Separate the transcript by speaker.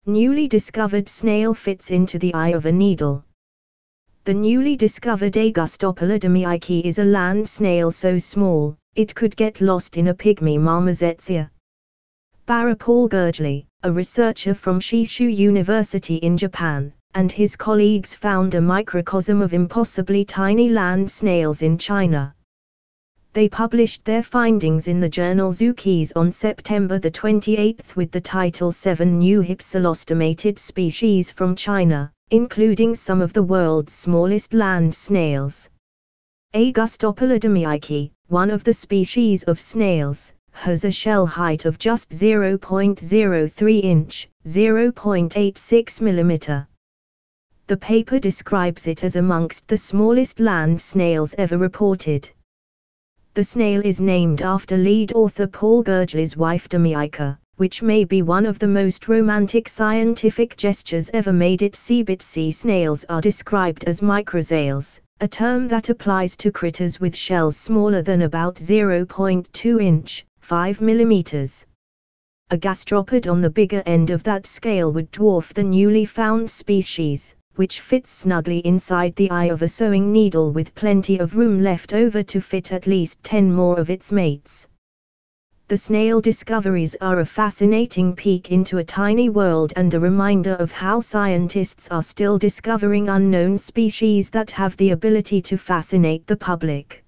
Speaker 1: Newly discovered snail fits into the eye of a needle. The newly discovered Augustopolydomyiki is a land snail so small, it could get lost in a pygmy marmoset's ear. Bara Paul Gurgley, a researcher from Shishu University in Japan, and his colleagues found a microcosm of impossibly tiny land snails in China. They published their findings in the journal Zookeys on September 28 with the title 7 New Hypsilostomated Species from China, including some of the world's smallest land snails. Augustopolydomyiki, one of the species of snails, has a shell height of just 0.03 inch, 0.86 mm. The paper describes it as amongst the smallest land snails ever reported. The snail is named after lead author Paul Gurgley's wife Domyika, which may be one of the most romantic scientific gestures ever made. Sea snails are described as microsales, a term that applies to critters with shells smaller than about 0.2 inch, 5 mm. A gastropod on the bigger end of that scale would dwarf the newly found species, which fits snugly inside the eye of a sewing needle with plenty of room left over to fit at least 10 more of its mates. The snail discoveries are a fascinating peek into a tiny world and a reminder of how scientists are still discovering unknown species that have the ability to fascinate the public.